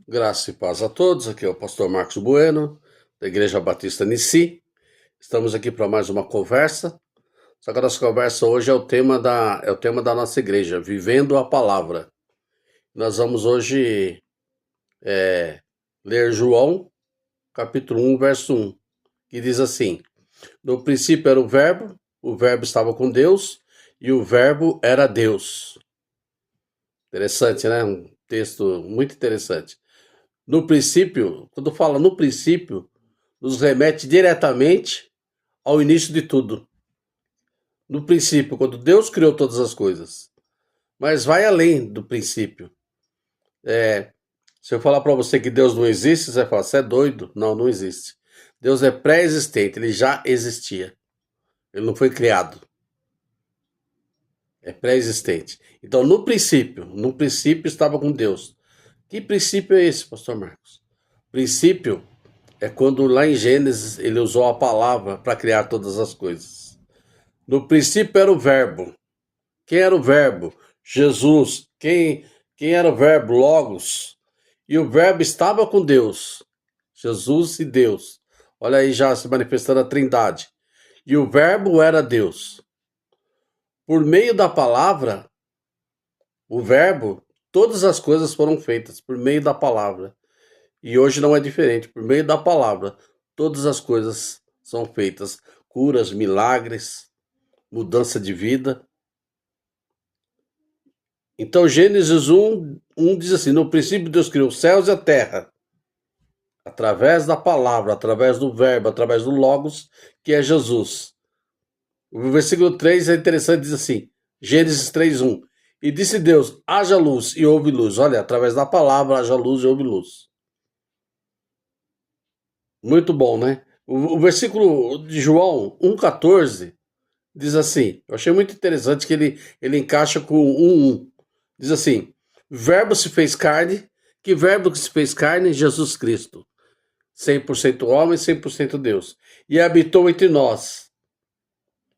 Graça e paz a todos, aqui é o pastor Marcos Bueno, da Igreja Batista Nissi. Estamos aqui para mais uma conversa. Só que a nossa conversa hoje é o tema da nossa igreja, Vivendo a Palavra. Nós vamos hoje ler João, capítulo 1, verso 1, que diz assim: No princípio era o Verbo estava com Deus, e o Verbo era Deus. Interessante, né? Um texto muito interessante. No princípio, quando fala no princípio, nos remete diretamente ao início de tudo. No princípio, quando Deus criou todas as coisas. Mas vai além do princípio. Se eu falar para você que Deus não existe, você vai falar, você é doido? Não, não existe. Deus é pré-existente, ele já existia. Ele não foi criado. É pré-existente. Então, no princípio estava com Deus. Que princípio é esse, pastor Marcos? Princípio é quando lá em Gênesis ele usou a palavra para criar todas as coisas. No princípio era o Verbo. Quem era o Verbo? Jesus. Quem era o Verbo? Logos. E o Verbo estava com Deus. Jesus e Deus. Olha aí já se manifestando a Trindade. E o Verbo era Deus. Por meio da palavra, o Verbo, todas as coisas foram feitas por meio da palavra. E hoje não é diferente. Por meio da palavra, todas as coisas são feitas. Curas, milagres, mudança de vida. Então, Gênesis 1 diz assim: No princípio Deus criou os céus e a terra. Através da palavra, através do verbo, através do Logos, que é Jesus. O versículo 3 é interessante, diz assim, Gênesis 3:1. E disse Deus, haja luz e houve luz. Olha, através da palavra, haja luz e houve luz. Muito bom, né? O versículo de João 1,14 diz assim, eu achei muito interessante que ele encaixa com 1:1. Diz assim, verbo se fez carne, que verbo que se fez carne? Jesus Cristo. 100% homem, 100% Deus. E habitou entre nós.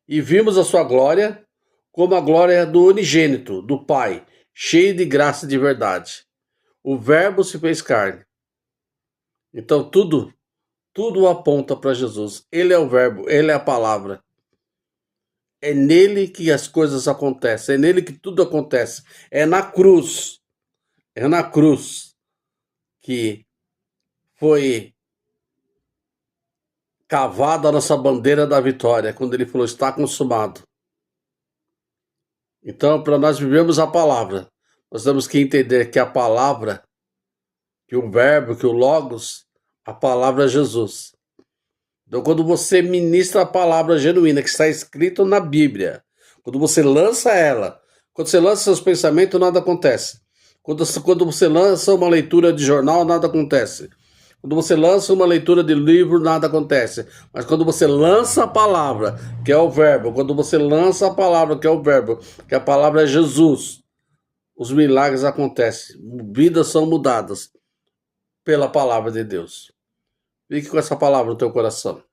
E vimos a sua glória, como a glória do unigênito, do Pai, cheio de graça e de verdade. O verbo se fez carne. Então tudo aponta para Jesus. Ele é o verbo, ele é a palavra. É nele que as coisas acontecem, é nele que tudo acontece. É na cruz que foi cavada a nossa bandeira da vitória, quando ele falou, está consumado. Então, para nós vivermos a palavra, nós temos que entender que a palavra, que o verbo, que o logos, a palavra é Jesus. Então, quando você ministra a palavra genuína, que está escrito na Bíblia, quando você lança ela, quando você lança seus pensamentos, nada acontece. Quando você lança uma leitura de jornal, nada acontece. Quando você lança uma leitura de livro, nada acontece. Mas quando você lança a palavra, que é o verbo, quando você lança a palavra, que é o verbo, que a palavra é Jesus, os milagres acontecem. Vidas são mudadas pela palavra de Deus. Fique com essa palavra no teu coração.